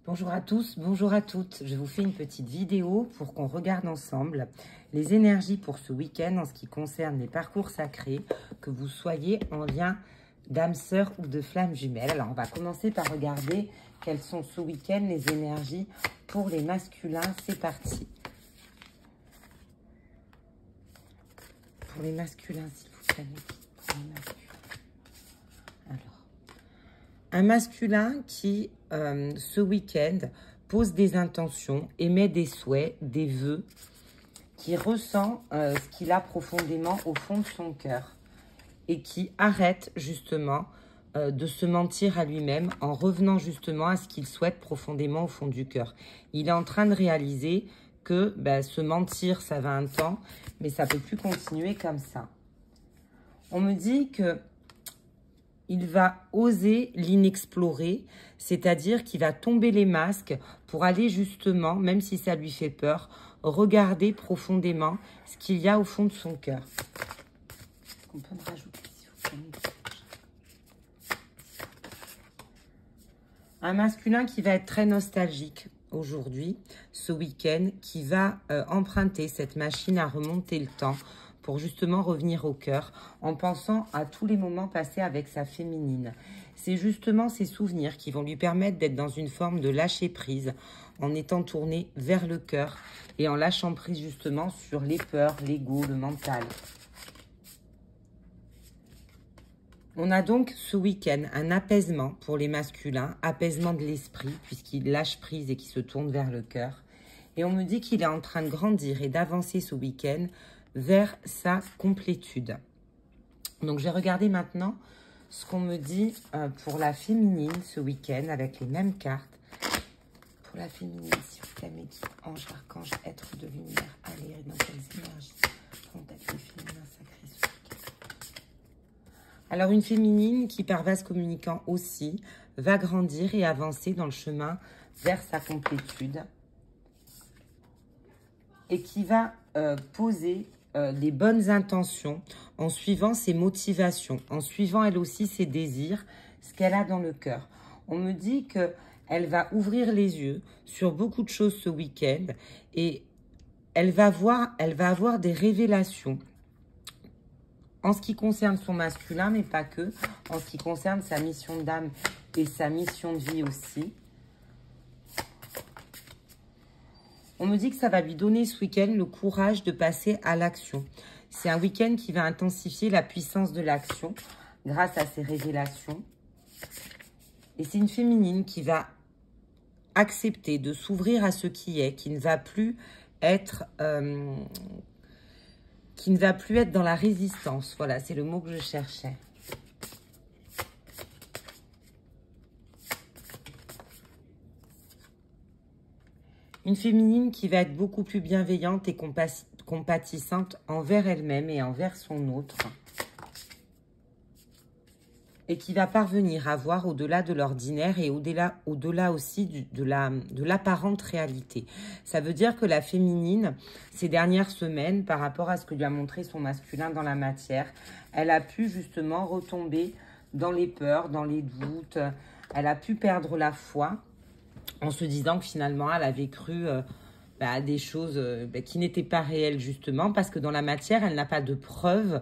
Bonjour à tous, bonjour à toutes. Je vous fais une petite vidéo pour qu'on regarde ensemble les énergies pour ce week-end en ce qui concerne les parcours sacrés, que vous soyez en lien d'âme sœur ou de flamme jumelle. Alors, on va commencer par regarder quelles sont ce week-end les énergies pour les masculins. C'est parti. Pour les masculins, s'il vous plaît. Pour les masculins. Alors, un masculin qui, ce week-end, pose des intentions, émet des souhaits, des vœux, qui ressent ce qu'il a profondément au fond de son cœur et qui arrête justement de se mentir à lui-même en revenant justement à ce qu'il souhaite profondément au fond du cœur. Il est en train de réaliser que se mentir, ça va un temps, mais ça ne peut plus continuer comme ça. On me dit que il va oser l'inexplorer, c'est-à-dire qu'il va tomber les masques pour aller justement, même si ça lui fait peur, regarder profondément ce qu'il y a au fond de son cœur. On peut me rajouter, s'il vous plaît. Un masculin qui va être très nostalgique aujourd'hui, ce week-end, qui va emprunter cette machine à remonter le temps pour justement revenir au cœur, en pensant à tous les moments passés avec sa féminine. C'est justement ces souvenirs qui vont lui permettre d'être dans une forme de lâcher prise, en étant tourné vers le cœur et en lâchant prise justement sur les peurs, l'ego, le mental. On a donc ce week-end un apaisement pour les masculins, apaisement de l'esprit, puisqu'il lâche prise et qu'il se tourne vers le cœur. Et on me dit qu'il est en train de grandir et d'avancer ce week-end vers sa complétude. Donc, je vais regarder maintenant ce qu'on me dit pour la féminine ce week-end avec les mêmes cartes. Pour la féminine, s'il vous plaît, mes guides, anges, archanges, êtres de lumière, allez, dans quelles énergies vont être les féminins sacrés ce week-end? Alors, une féminine qui, par vase communicant aussi, va grandir et avancer dans le chemin vers sa complétude et qui va poser des bonnes intentions en suivant ses motivations, en suivant elle aussi ses désirs, ce qu'elle a dans le cœur. On me dit qu'elle va ouvrir les yeux sur beaucoup de choses ce week-end et elle va avoir des révélations en ce qui concerne son masculin, mais pas que, en ce qui concerne sa mission d'âme et sa mission de vie aussi. On me dit que ça va lui donner ce week-end le courage de passer à l'action. C'est un week-end qui va intensifier la puissance de l'action grâce à ses révélations. Et c'est une féminine qui va accepter de s'ouvrir à ce qui est, qui ne va plus être dans la résistance. Voilà, c'est le mot que je cherchais. Une féminine qui va être beaucoup plus bienveillante et compatissante envers elle-même et envers son autre. Et qui va parvenir à voir au-delà de l'ordinaire et au-delà aussi de l'apparente réalité. Ça veut dire que la féminine, ces dernières semaines, par rapport à ce que lui a montré son masculin dans la matière, elle a pu justement retomber dans les peurs, dans les doutes. Elle a pu perdre la foi, en se disant que finalement, elle avait cru à des choses qui n'étaient pas réelles, justement, parce que dans la matière, elle n'a pas de preuve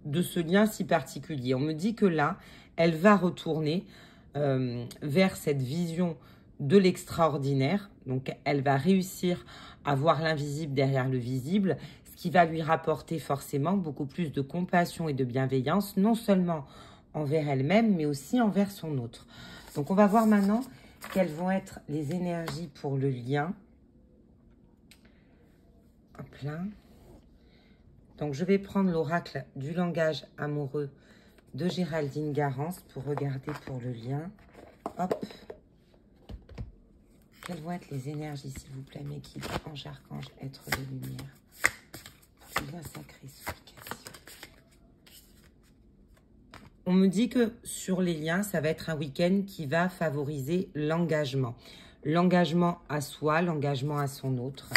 de ce lien si particulier. On me dit que là, elle va retourner vers cette vision de l'extraordinaire. Donc, elle va réussir à voir l'invisible derrière le visible, ce qui va lui rapporter forcément beaucoup plus de compassion et de bienveillance, non seulement envers elle-même, mais aussi envers son autre. Donc, on va voir maintenant quelles vont être les énergies pour le lien. Hop là. Donc, je vais prendre l'oracle du langage amoureux de Géraldine Garance pour regarder pour le lien. Hop. Quelles vont être les énergies, s'il vous plaît, mes guides, anges, archanges, êtres de lumière, pour le lien sacré ce week-end. On me dit que sur les liens, ça va être un week-end qui va favoriser l'engagement. L'engagement à soi, l'engagement à son autre.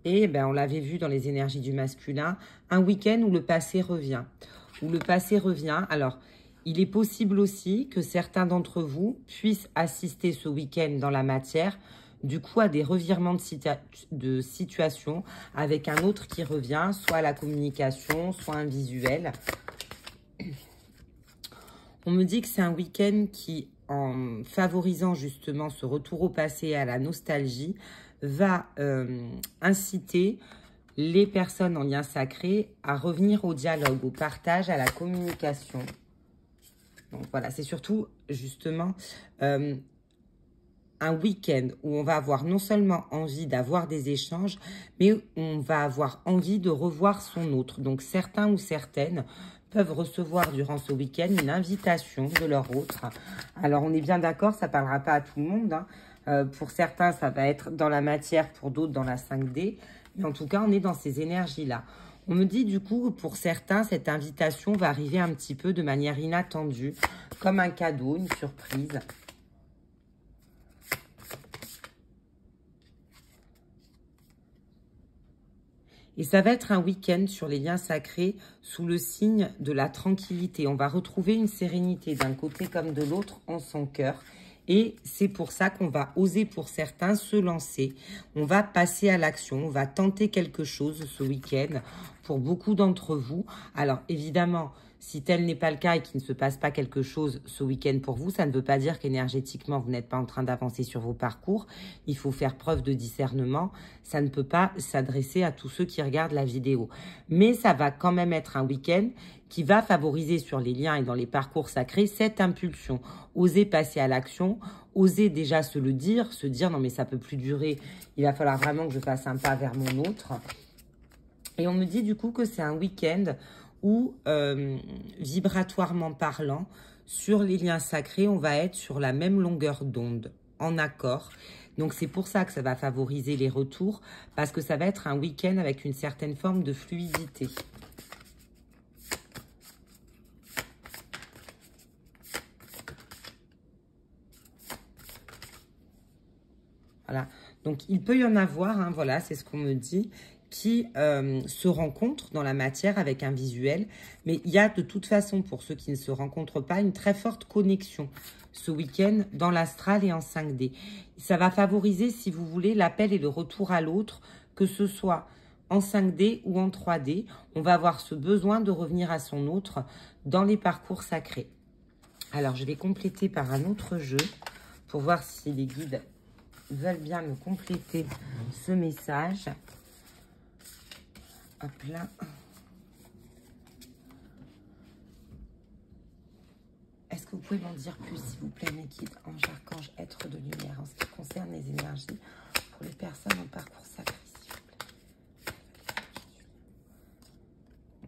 Et on l'avait vu dans les énergies du masculin, un week-end où le passé revient. Alors, Il est possible aussi que certains d'entre vous puissent assister ce week-end dans la matière, du coup, à des revirements de situation avec un autre qui revient, soit à la communication, soit un visuel. On me dit que c'est un week-end qui, en favorisant justement ce retour au passé et à la nostalgie, va inciter les personnes en lien sacré à revenir au dialogue, au partage, à la communication. Donc voilà, c'est surtout justement un week-end où on va avoir non seulement envie d'avoir des échanges, mais on va avoir envie de revoir son autre. Donc certains ou certaines peuvent recevoir durant ce week-end une invitation de leur autre. Alors on est bien d'accord, ça ne parlera pas à tout le monde, hein. Pour certains, ça va être dans la matière, pour d'autres dans la 5D. Mais en tout cas, on est dans ces énergies-là. On me dit du coup, pour certains, cette invitation va arriver un petit peu de manière inattendue, comme un cadeau, une surprise. Et ça va être un week-end sur les liens sacrés sous le signe de la tranquillité. On va retrouver une sérénité d'un côté comme de l'autre en son cœur. Et c'est pour ça qu'on va oser pour certains se lancer. On va passer à l'action, on va tenter quelque chose ce week-end pour beaucoup d'entre vous. Alors évidemment, si tel n'est pas le cas et qu'il ne se passe pas quelque chose ce week-end pour vous, ça ne veut pas dire qu'énergétiquement, vous n'êtes pas en train d'avancer sur vos parcours. Il faut faire preuve de discernement. Ça ne peut pas s'adresser à tous ceux qui regardent la vidéo. Mais ça va quand même être un week-end qui va favoriser sur les liens et dans les parcours sacrés cette impulsion. Oser passer à l'action, oser déjà se le dire, se dire non mais ça peut plus durer, il va falloir vraiment que je fasse un pas vers mon autre. Et on me dit du coup que c'est un week-end où, vibratoirement parlant, sur les liens sacrés, on va être sur la même longueur d'onde, en accord. Donc c'est pour ça que ça va favoriser les retours, parce que ça va être un week-end avec une certaine forme de fluidité. Voilà, donc il peut y en avoir, hein, voilà, c'est ce qu'on me dit, qui se rencontrent dans la matière avec un visuel. Mais il y a de toute façon, pour ceux qui ne se rencontrent pas, une très forte connexion ce week-end dans l'astral et en 5D. Ça va favoriser, si vous voulez, l'appel et le retour à l'autre, que ce soit en 5D ou en 3D. On va avoir ce besoin de revenir à son autre dans les parcours sacrés. Alors, je vais compléter par un autre jeu pour voir si les guides veulent bien me compléter ce message. Hop là. Est-ce que vous pouvez m'en dire plus, s'il vous plaît, mes guides, anges, archanges, êtres de lumière, en ce qui concerne les énergies pour les personnes en parcours sacré, s'il vous plaît.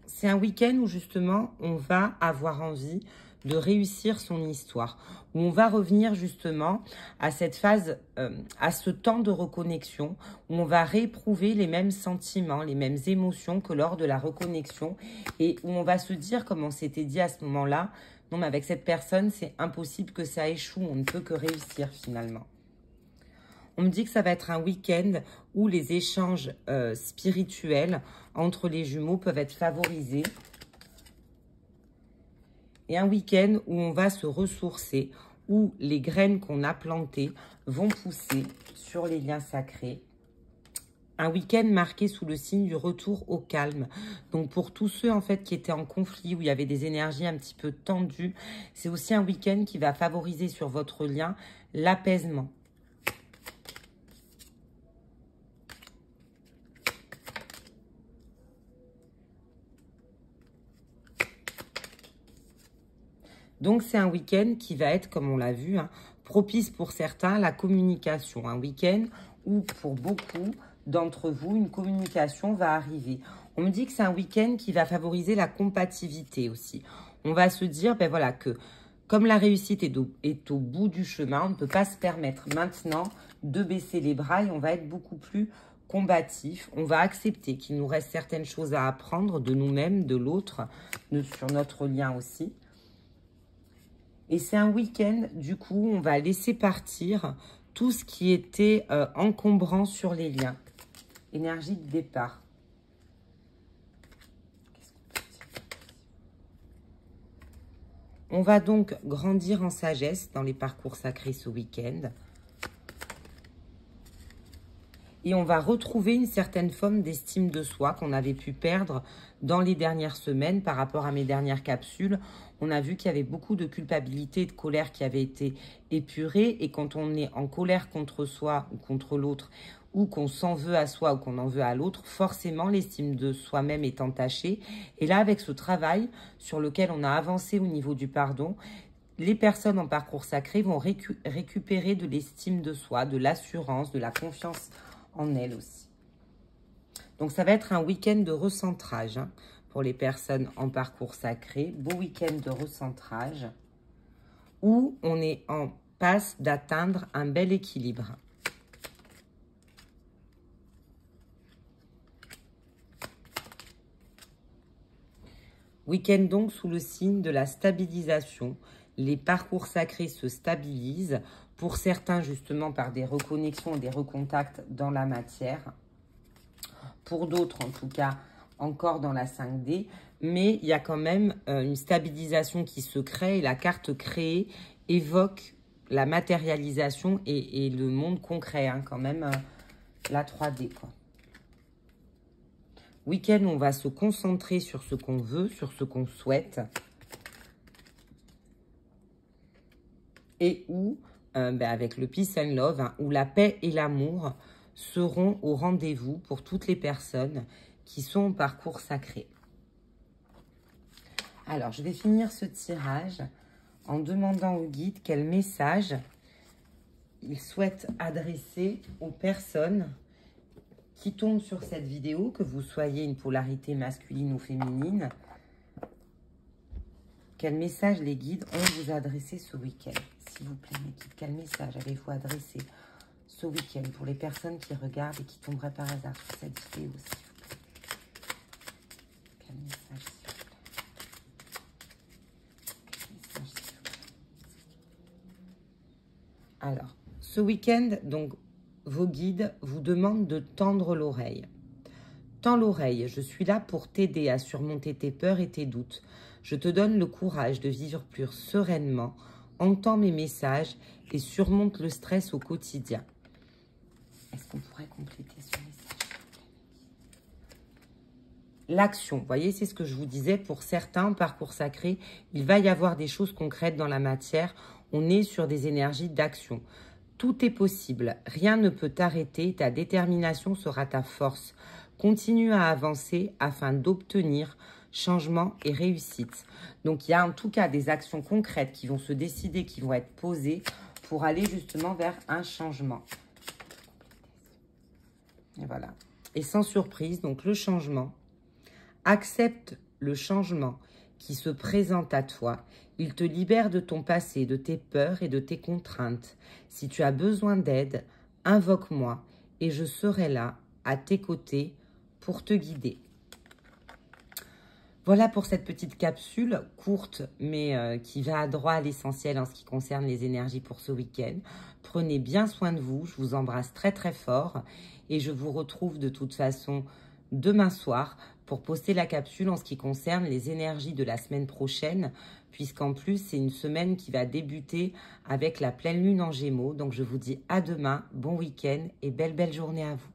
C'est un week-end où, justement, on va avoir envie de réussir son histoire, où on va revenir justement à cette phase, à ce temps de reconnexion, où on va rééprouver les mêmes sentiments, les mêmes émotions que lors de la reconnexion, et où on va se dire, comme on s'était dit à ce moment-là, non mais avec cette personne, c'est impossible que ça échoue, on ne peut que réussir finalement. On me dit que ça va être un week-end où les échanges spirituels entre les jumeaux peuvent être favorisés. Et un week-end où on va se ressourcer, où les graines qu'on a plantées vont pousser sur les liens sacrés. Un week-end marqué sous le signe du retour au calme. Donc pour tous ceux en fait qui étaient en conflit, où il y avait des énergies un petit peu tendues, c'est aussi un week-end qui va favoriser sur votre lien l'apaisement. Donc, c'est un week-end qui va être, comme on l'a vu, hein, propice pour certains à la communication. Un week-end où, pour beaucoup d'entre vous, une communication va arriver. On me dit que c'est un week-end qui va favoriser la compatibilité aussi. On va se dire, ben voilà, que comme la réussite est au bout du chemin, on ne peut pas se permettre maintenant de baisser les bras et on va être beaucoup plus combatif. On va accepter qu'il nous reste certaines choses à apprendre de nous-mêmes, de l'autre, sur notre lien aussi. Et c'est un week-end, du coup, on va laisser partir tout ce qui était encombrant sur les liens. Énergie de départ. On va donc grandir en sagesse dans les parcours sacrés ce week-end. Et on va retrouver une certaine forme d'estime de soi qu'on avait pu perdre dans les dernières semaines par rapport à mes dernières capsules. On a vu qu'il y avait beaucoup de culpabilité et de colère qui avaient été épurées. Et quand on est en colère contre soi ou contre l'autre, ou qu'on s'en veut à soi ou qu'on en veut à l'autre, forcément l'estime de soi-même est entachée. Et là, avec ce travail sur lequel on a avancé au niveau du pardon, les personnes en parcours sacré vont récupérer de l'estime de soi, de l'assurance, de la confiance en elles aussi. Donc, ça va être un week-end de recentrage hein, pour les personnes en parcours sacré. Beau week-end de recentrage où on est en passe d'atteindre un bel équilibre. Week-end donc sous le signe de la stabilisation. Les parcours sacrés se stabilisent. Pour certains, justement, par des reconnexions, des recontacts dans la matière. Pour d'autres, en tout cas, encore dans la 5D. Mais il y a quand même une stabilisation qui se crée. Et la carte créée évoque la matérialisation et le monde concret. Hein, quand même, la 3D, quoi. Week-end, on va se concentrer sur ce qu'on veut, sur ce qu'on souhaite. Et où, avec le Peace and Love, hein, où la paix et l'amour seront au rendez-vous pour toutes les personnes qui sont en parcours sacré. Alors, je vais finir ce tirage en demandant au guide quel message il souhaite adresser aux personnes qui tombent sur cette vidéo, que vous soyez une polarité masculine ou féminine. Quel message les guides ont vous adressé ce week-end? S'il vous plaît, mes guides, quel message avez-vous adressé ce week-end pour les personnes qui regardent et qui tomberaient par hasard sur cette vidéo, s'il vous plaît? Quel message, s'il vous plaît? Quel message, s'il vous plaît? Alors, ce week-end, donc, vos guides vous demandent de tendre l'oreille. Tends l'oreille, je suis là pour t'aider à surmonter tes peurs et tes doutes. Je te donne le courage de vivre plus sereinement. Entends mes messages et surmonte le stress au quotidien. Est-ce qu'on pourrait compléter ce message? L'action, vous voyez, c'est ce que je vous disais. Pour certains, parcours sacré, il va y avoir des choses concrètes dans la matière. On est sur des énergies d'action. Tout est possible, rien ne peut t'arrêter, ta détermination sera ta force. Continue à avancer afin d'obtenir changement et réussite. Donc, il y a en tout cas des actions concrètes qui vont se décider, qui vont être posées pour aller justement vers un changement. Et voilà. Et sans surprise, donc le changement. Accepte le changement qui se présente à toi. Il te libère de ton passé, de tes peurs et de tes contraintes. Si tu as besoin d'aide, invoque-moi et je serai là, à tes côtés, pour te guider. Voilà pour cette petite capsule courte, mais qui va droit à l'essentiel en ce qui concerne les énergies pour ce week-end. Prenez bien soin de vous, je vous embrasse très très fort et je vous retrouve de toute façon demain soir pour poster la capsule en ce qui concerne les énergies de la semaine prochaine, puisqu'en plus, c'est une semaine qui va débuter avec la pleine lune en Gémeaux. Donc, je vous dis à demain, bon week-end et belle journée à vous.